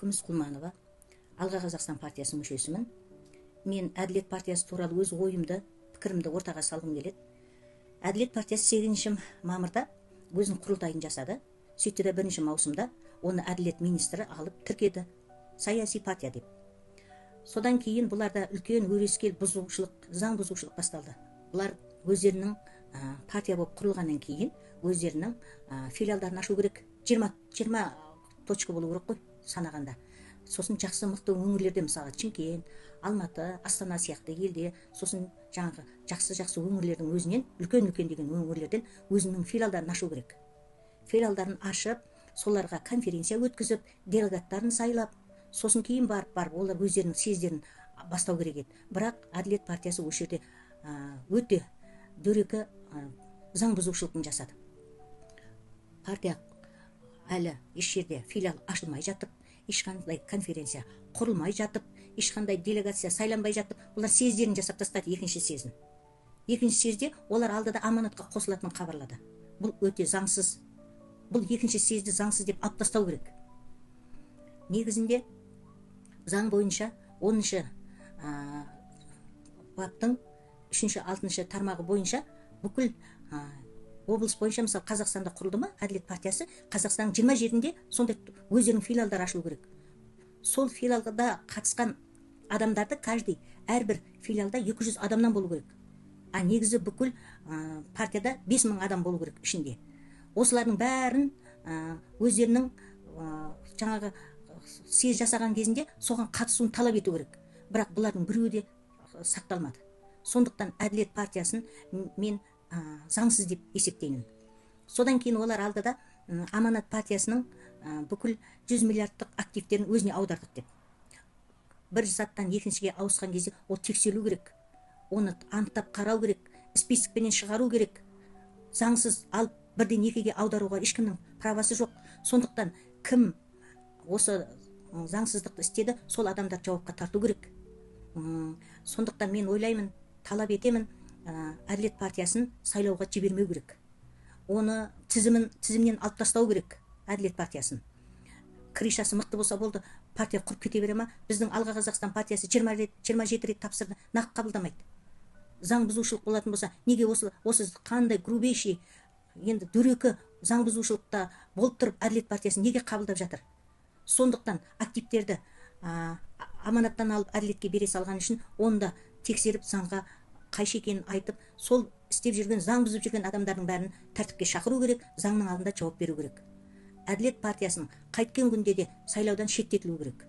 Күміс Құлманова, Алға Қазақстан партиясының мүшесімін. Мен Әділет партиясы туралы өз ойымды, пікірімді ортаға салғым келеді. Әділет партиясы 8 мамырда өзінің құрылтайын жасады. Сөйтті де 1 маусымда оны Әділет министрі алып тіркеді. Саяси партия деп. Содан кейін бұларда үлкен өрескел бұзушылық, заң бұзушылық басталды. Бұлар өздерінің партия болып құрылғаннан кейін өздерінің филиалдарын ашу керек. 20 точка болу керек қой санағанда. Сосын жақсы мықты өңірлерде, мысалы Чимкент, Алматы, Астана сияқты елде, сосын жаңағы жақсы өңірлердің өзінен, үлкен деген өңірлерден өзінің филиалдарын ашу керек. Филиалдарын ашып, соларға конференция өткізіп, делегаттарын сайлап, сосын кейін барып олар өздерінің съездерін бастау керек еді. Бірақ Әділет партиясы осы жерде өте дөрекі заң бұзушылығын жасады. Партия әлі еш жерде филиал ашылмай жатып, ешқандай конференция құрылмай жатып, ешқандай делегация сайланбай жатып, олар съездерін жасап тастады, екінші съезін. Екінші съезде олар алдыда аманатқа қосылатынын хабарлады. Бұл өте заңсыз. Бұл екінші съезді заңсыз деп алып тастау керек. Негізінде заң бойынша 10 баптың 3-6 тармағы бойынша бүкіл облыс бойынша, мысалы Қазақстанда құрылды ма Әділет партиясы, Қазақстанның 20 жерінде сондай өздерінің филиалдары ашылу керек. Сол филиалда қатысқан адамдарды әрбір филиалда 200 адамнан болу керек. Негізі бүкіл партияда 5000 адам болу керек ішінде. Осылардың бәрін өздерінің жаңағы съезд жасаған кезінде соған қатысуын талап ету керек. Бірақ бұлардың біреуі де сақталмады. Сондықтан Әділет партиясын мен заңсыз деп есептеймін. Содан кейін олар алдыда Аманат партиясының бүкіл 100 миллиардтық активтерін өзіне аудардық деп. Бір заттан екіншіге ауысқан кезде ол тексерілу керек. Оны анықтап қарау керек, списокпенен шығару керек. Заңсыз алып бірден екіге аударуға ешкімнің правасы жоқ. Сондықтан кім осы заңсыздықты істеді, сол адамдар жауапқа тарту керек. Сондықтан мен ойлаймын, талап етемін, Әділет партиясын сайлауға жібермеу керек. Оны тізімнен алып тастау керек, Әділет партиясын. Кришасы мықты болса болды, партия құрып кете бере ма? Біздің Алға Қазақстан партиясы 27 рет тапсырды, нақ қабылдамайды. Заң бұзушылық болатын болса, неге осы қандай грубейший, енді дөрекі заң бұзушылықта болып тұрып Әділет партиясын неге қабылдап жатыр? Сондықтан активтерді аманаттан алып Әділетке бере салған үшін онда тексеріп заңға қайшы екенін айтып, сол істеп жүрген, заң бұзып жүрген адамдардың бәрін тәртіпке шақыру керек, заңның алдында жауап беру керек. Әділет партиясын қайткен күнде де сайлаудан шеттетілу керек.